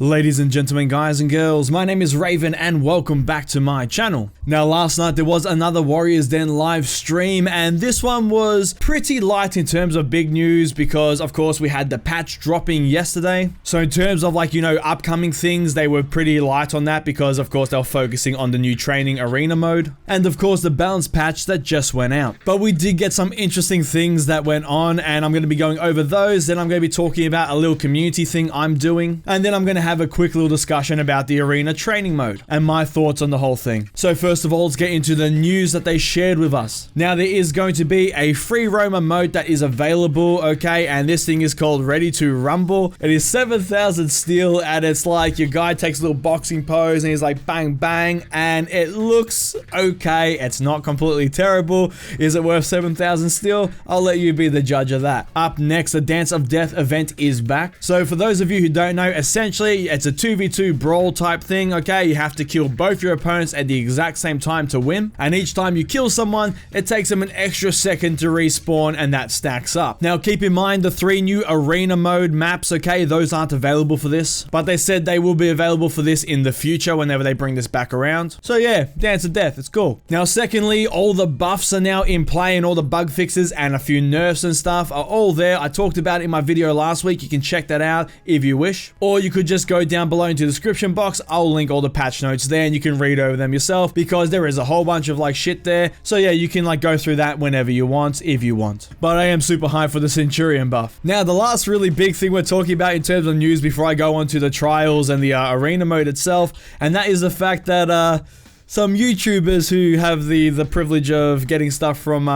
Ladies and gentlemen, guys and girls, my name is Raven and welcome back to my channel. Now last night there was another Warriors Den live stream and this one was pretty light in terms of big news because of course we had the patch dropping yesterday. So in terms of upcoming things, they were pretty light on that because of course they were focusing on the new training arena mode and of course the balance patch that just went out. But we did get some interesting things that went on and I'm going to be going over those. Then I'm going to be talking about a little community thing I'm doing and then I'm going to have a quick little discussion about the arena training mode and my thoughts on the whole thing. So first of all, let's get into the news that they shared with us. Now there is going to be a free roamer mode that is available, okay, and this thing is called Ready to Rumble. It is 7,000 steel and it's like your guy takes a little boxing pose and he's like bang bang and it looks okay. It's not completely terrible. Is it worth 7,000 steel? I'll let you be the judge of that. Up next, the Dance of Death event is back. So for those of you who don't know, essentially it's a 2v2 brawl type thing, okay? You have to kill both your opponents at the exact same time to win. And each time you kill someone, it takes them an extra second to respawn and that stacks up. Now keep in mind the 3 new arena mode maps, okay? Those aren't available for this, but they said they will be available for this in the future whenever they bring this back around. So yeah, Dance of Death, it's cool. Now secondly, all the buffs are now in play and all the bug fixes and a few nerfs and stuff are all there. I talked about it in my video last week. You can check that out if you wish, or you could just go down below into the description box. I'll link all the patch notes there and you can read over them yourself because there is a whole bunch of shit there. So yeah, you can go through that whenever you want, if you want. But I am super hyped for the Centurion buff. Now the last really big thing we're talking about in terms of news before I go on to the trials and the arena mode itself, and that is the fact that some YouTubers who have the privilege of getting stuff from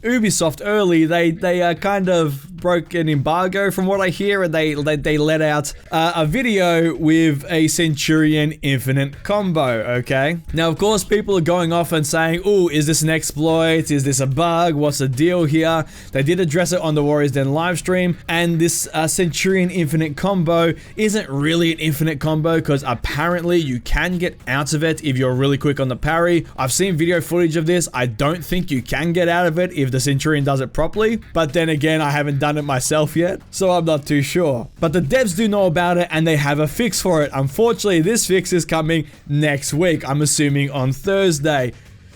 Ubisoft early, they kind of broke an embargo from what I hear, and they let out a video with a Centurion Infinite combo, okay? Now, of course, people are going off and saying, ooh, is this an exploit? Is this a bug? What's the deal here? They did address it on the Warriors Den live stream, and this Centurion Infinite combo isn't really an infinite combo because apparently you can get out of it if you're really quick on the parry. I've seen video footage of this. I don't think you can get out of it if the Centurion does it properly, but then again, I haven't done it myself yet, so I'm not too sure. But the devs do know about it and they have a fix for it. Unfortunately, this fix is coming next week. I'm assuming on Thursday.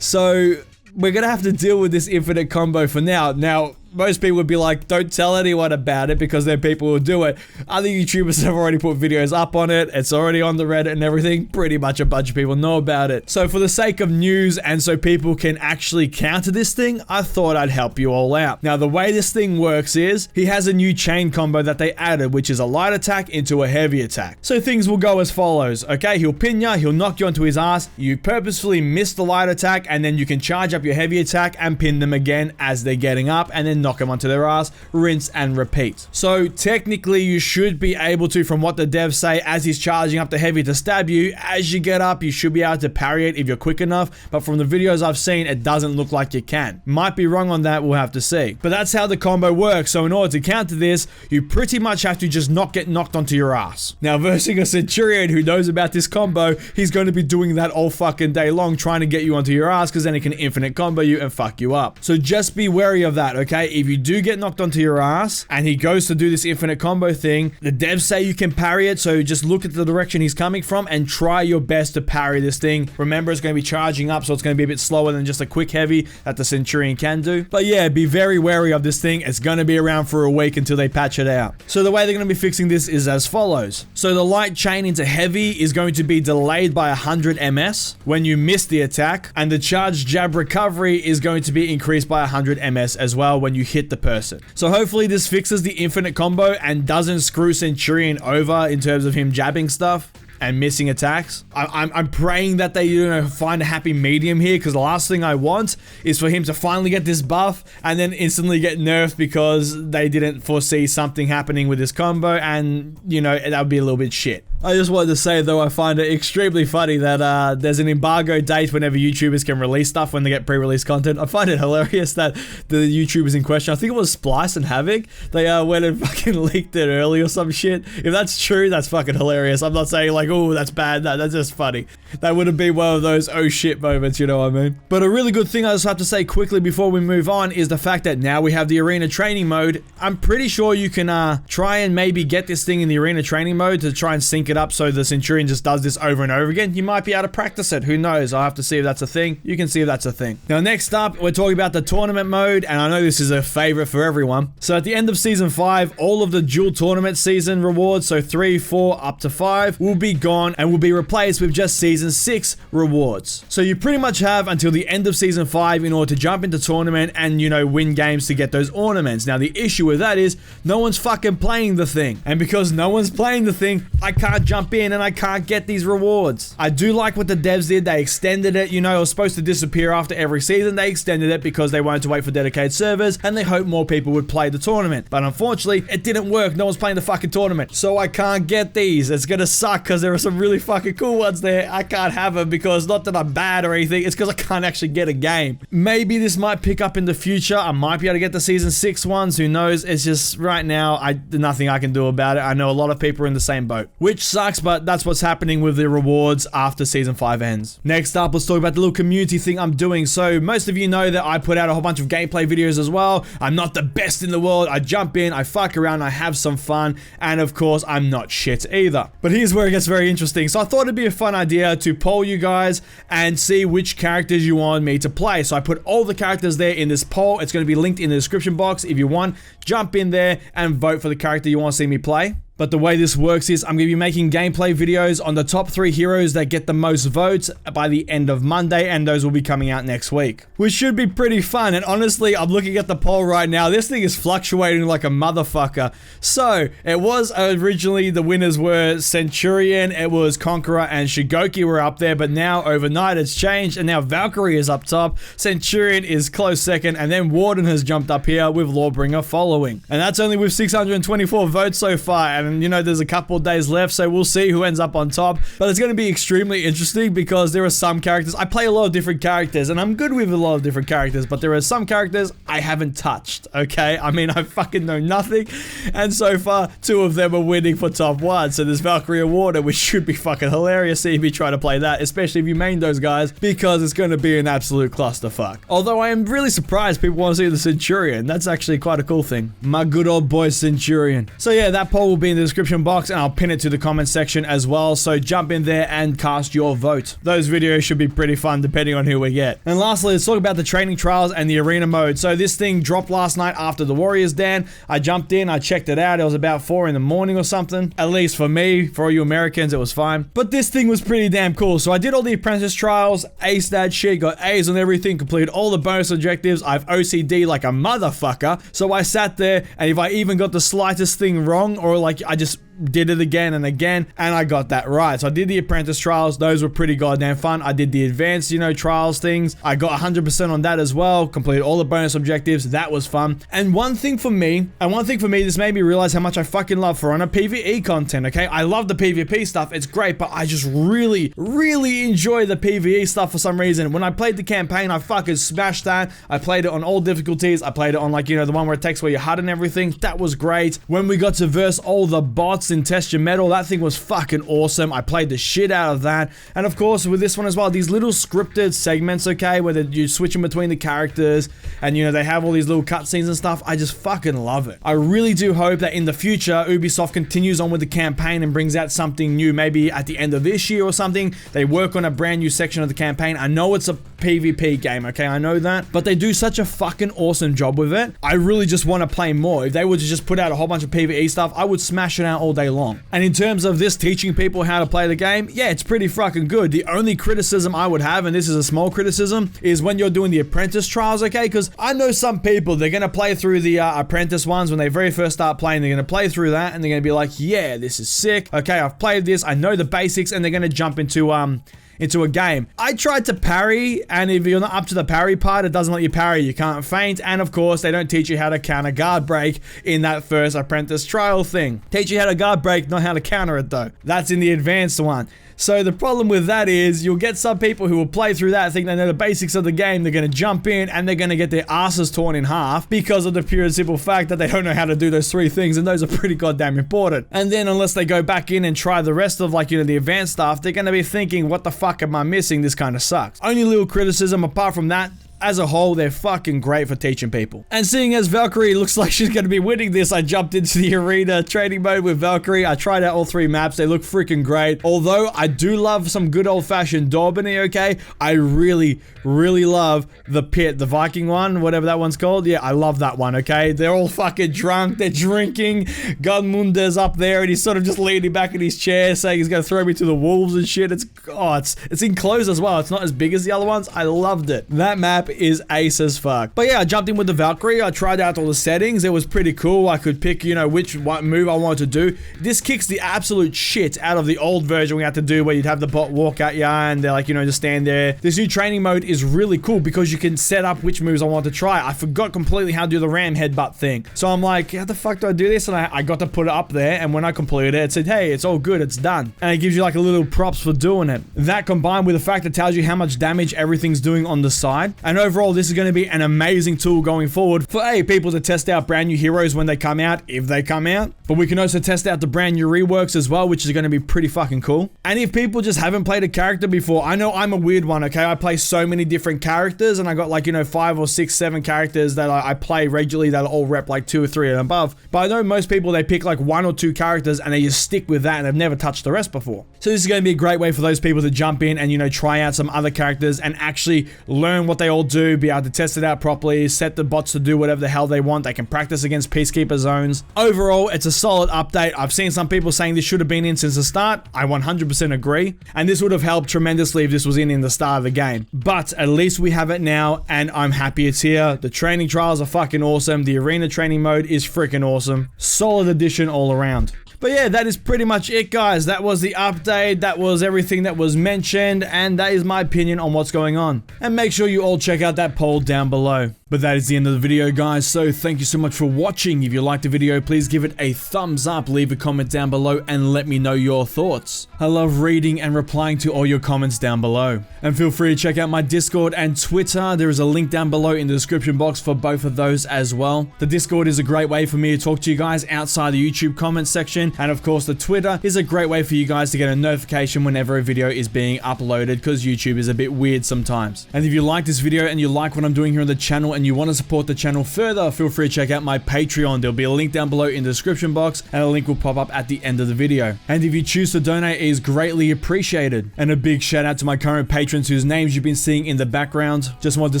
So we're gonna have to deal with this infinite combo for now. Now, most people would be like, don't tell anyone about it because then people will do it. Other YouTubers have already put videos up on it. It's already on the Reddit and everything. Pretty much a bunch of people know about it. So for the sake of news and so people can actually counter this thing, I thought I'd help you all out. Now, the way this thing works is he has a new chain combo that they added, which is a light attack into a heavy attack. So things will go as follows, okay? He'll pin ya, he'll knock you onto his ass, you purposefully miss the light attack, and then you can charge up your heavy attack and pin them again as they're getting up, and then knock them onto their ass, rinse and repeat. So technically you should be able to, from what the devs say, as he's charging up the heavy to stab you, as you get up you should be able to parry it if you're quick enough, but from the videos I've seen it doesn't look like you can. Might be wrong on that, we'll have to see. But that's how the combo works, so in order to counter this, you pretty much have to just not get knocked onto your ass. Now versing a Centurion who knows about this combo, he's going to be doing that all fucking day long, trying to get you onto your ass because then he can infinite combo you and fuck you up. So just be wary of that, okay? If you do get knocked onto your ass and he goes to do this infinite combo thing, the devs say you can parry it, so just look at the direction he's coming from and try your best to parry this thing. Remember, it's going to be charging up, so it's going to be a bit slower than just a quick heavy that the Centurion can do. But yeah, be very wary of this thing. It's going to be around for a week until they patch it out. So the way they're going to be fixing this is as follows. So the light chain into heavy is going to be delayed by 100 ms when you miss the attack, and the charged jab recovery is going to be increased by 100 ms as well when you hit the person. So hopefully this fixes the infinite combo and doesn't screw Centurion over in terms of him jabbing stuff. and missing attacks. I'm praying that they find a happy medium here, because the last thing I want is for him to finally get this buff and then instantly get nerfed because they didn't foresee something happening with this combo, and that would be a little bit shit. I just wanted to say though, I find it extremely funny that there's an embargo date whenever YouTubers can release stuff when they get pre-release content. I find it hilarious that the YouTubers in question, I think it was Splice and Havoc, they went and fucking leaked it early or some shit. If that's true, that's fucking hilarious. I'm not saying like, oh, that's bad. No, that's just funny. That would have been one of those oh shit moments, you know what I mean? But a really good thing I just have to say quickly before we move on is the fact that now we have the arena training mode. I'm pretty sure you can try and maybe get this thing in the arena training mode to try and sync it up so the Centurion just does this over and over again. You might be able to practice it. Who knows? I'll have to see if that's a thing. You can see if that's a thing. Now, next up, we're talking about the tournament mode, and I know this is a favorite for everyone. So at the end of Season 5, all of the dual tournament season rewards, so 3, 4, up to 5, will be gone and will be replaced with just Season 6 rewards. So you pretty much have until the end of Season 5 in order to jump into tournament and, win games to get those ornaments. Now, the issue with that is no one's fucking playing the thing. And because no one's playing the thing, I can't jump in and I can't get these rewards. I do like what the devs did. They extended it. It was supposed to disappear after every season. They extended it because they wanted to wait for dedicated servers and they hoped more people would play the tournament. But unfortunately, it didn't work. No one's playing the fucking tournament. So I can't get these. It's gonna suck because there are some really fucking cool ones there. I can't have them because not that I'm bad or anything. It's because I can't actually get a game. Maybe this might pick up in the future. I might be able to get the Season 6 ones. Who knows? It's just right now, nothing I can do about it. I know a lot of people are in the same boat, which sucks, but that's what's happening with the rewards after Season 5 ends. Next up, let's talk about the little community thing I'm doing. So most of you know that I put out a whole bunch of gameplay videos as well. I'm not the best in the world. I jump in, I fuck around, I have some fun, and of course, I'm not shit either. But here's where it gets very interesting. So I thought it'd be a fun idea to poll you guys and see which characters you want me to play. So I put all the characters there in this poll. It's going to be linked in the description box. If you want, jump in there and vote for the character you want to see me play. But the way this works is I'm going to be making gameplay videos on the top 3 heroes that get the most votes by the end of Monday, and those will be coming out next week, which should be pretty fun. And honestly, I'm looking at the poll right now. This thing is fluctuating like a motherfucker. So it was originally the winners were Centurion, it was Conqueror, and Shigoki were up there, but now overnight it's changed, and now Valkyrie is up top. Centurion is close second, and then Warden has jumped up here with Lawbringer following. And that's only with 624 votes so far. And there's a couple of days left, so we'll see who ends up on top. But it's going to be extremely interesting because there are some characters. I play a lot of different characters, and I'm good with a lot of different characters, but there are some characters I haven't touched, okay? I mean, I fucking know nothing, and so far, 2 of them are winning for top 1. So there's Valkyrie and Warden, which should be fucking hilarious seeing me try to play that, especially if you main those guys, because it's going to be an absolute clusterfuck. Although I am really surprised people want to see the Centurion. That's actually quite a cool thing. My good old boy Centurion. So yeah, that poll will be in the description box, and I'll pin it to the comment section as well, so jump in there and cast your vote. Those videos should be pretty fun depending on who we get. And lastly, let's talk about the training trials and the arena mode. So this thing dropped last night after the Warriors Dan. I jumped in, I checked it out. It was about 4 in the morning or something. At least for me. For all you Americans, it was fine. But this thing was pretty damn cool. So I did all the apprentice trials, aced that shit, got A's on everything, completed all the bonus objectives. I've OCD like a motherfucker. So I sat there, and if I even got the slightest thing wrong, or like I just did it again and again, and I got that right. So I did the apprentice trials. Those were pretty goddamn fun. I did the advanced, trials things. I got 100% on that as well. Completed all the bonus objectives. That was fun. And one thing for me, this made me realize how much I fucking love For Honor PvE content, okay? I love the PvP stuff. It's great, but I just really, really enjoy the PvE stuff for some reason. When I played the campaign, I fucking smashed that. I played it on all difficulties. I played it on the one where it takes where your HUD and everything. That was great. When we got to verse all the bots in Test Your Metal, that thing was fucking awesome. I played the shit out of that. And of course, with this one as well, these little scripted segments, okay, where you switch in between the characters, and they have all these little cutscenes and stuff. I just fucking love it. I really do hope that in the future, Ubisoft continues on with the campaign and brings out something new, maybe at the end of this year or something. They work on a brand new section of the campaign. I know it's a PvP game, okay? I know that, but they do such a fucking awesome job with it. I really just want to play more. If they were to just put out a whole bunch of PvE stuff, I would smash it out all day long. And in terms of this teaching people how to play the game, yeah, it's pretty fucking good. The only criticism I would have, and this is a small criticism, is when you're doing the apprentice trials, okay? Because I know some people, they're going to play through the apprentice ones when they very first start playing. They're going to play through that and they're going to be like, yeah, this is sick. Okay, I've played this. I know the basics, and they're going to jump into a game. I tried to parry, and if you're not up to the parry part, it doesn't let you parry. You can't feint, and of course, they don't teach you how to counter guard break in that first apprentice trial thing. Teach you how to guard break, not how to counter it though. That's in the advanced one. So the problem with that is you'll get some people who will play through that, think they know the basics of the game, they're going to jump in and they're going to get their asses torn in half because of the pure and simple fact that they don't know how to do those 3 things, and those are pretty goddamn important. And then unless they go back in and try the rest of, like, you know, the advanced stuff, they're going to be thinking, what the fuck am I missing? This kind of sucks. Only little criticism apart from that, as a whole, they're fucking great for teaching people. And seeing as Valkyrie looks like she's going to be winning this, I jumped into the arena training mode with Valkyrie. I tried out all 3 maps. They look freaking great. Although I do love some good old-fashioned Dordogne, okay? I really, really love the pit, the Viking one, whatever that one's called. Yeah, I love that one, okay? They're all fucking drunk. They're drinking. Gunmunder's up there, and he's sort of just leaning back in his chair, saying he's going to throw me to the wolves and shit. It's enclosed as well. It's not as big as the other ones. I loved it. That map is ace as fuck. But yeah, I jumped in with the Valkyrie. I tried out all the settings. It was pretty cool. I could pick, you know, what move I wanted to do. This kicks the absolute shit out of the old version we had to do where you'd have the bot walk at ya and they're like, you know, just stand there. This new training mode is really cool because you can set up which moves I want to try. I forgot completely how to do the ram headbutt thing. So I'm like, how the fuck do I do this? And I got to put it up there, and when I completed it, it said, hey, it's all good, it's done. And it gives you like a little props for doing it. That combined with the fact it tells you how much damage everything's doing on the side. And overall, this is going to be an amazing tool going forward for people to test out brand new heroes when they come out, if they come out. But we can also test out the brand new reworks as well, which is going to be pretty fucking cool. And if people just haven't played a character before, I know I'm a weird one, okay? I play so many different characters, and I got like, you know, 5 or 6, 7 characters that I play regularly that all rep like 2 or 3 and above. But I know most people, they pick like 1 or 2 characters and they just stick with that and they've never touched the rest before. So this is going to be a great way for those people to jump in and, you know, try out some other characters and actually learn what they all do, be able to test it out properly, set the bots to do whatever the hell they want. They can practice against Peacekeeper zones. Overall, it's a solid update. I've seen some people saying this should have been in since the start. I 100% agree. And this would have helped tremendously if this was in the start of the game. But at least we have it now, and I'm happy it's here. The training trials are fucking awesome. The arena training mode is freaking awesome. Solid addition all around. But yeah, that is pretty much it, guys. That was the update. That was everything that was mentioned, and that is my opinion on what's going on. And make sure you all check out that poll down below. But that is the end of the video, guys, so thank you so much for watching. If you liked the video, please give it a thumbs up, leave a comment down below, and let me know your thoughts. I love reading and replying to all your comments down below. And feel free to check out my Discord and Twitter. There is a link down below in the description box for both of those as well. The Discord is a great way for me to talk to you guys outside the YouTube comment section, and of course the Twitter is a great way for you guys to get a notification whenever a video is being uploaded, because YouTube is a bit weird sometimes. And if you like this video and you like what I'm doing here on the channel and you want to support the channel further, feel free to check out my Patreon. There'll be a link down below in the description box, and a link will pop up at the end of the video. And if you choose to donate, it is greatly appreciated. And a big shout out to my current patrons whose names you've been seeing in the background. Just wanted to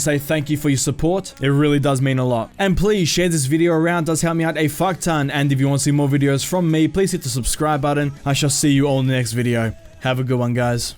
say thank you for your support. It really does mean a lot. And please share this video around, it does help me out a fuck ton. And if you want to see more videos from me, please hit the subscribe button. I shall see you all in the next video. Have a good one, guys.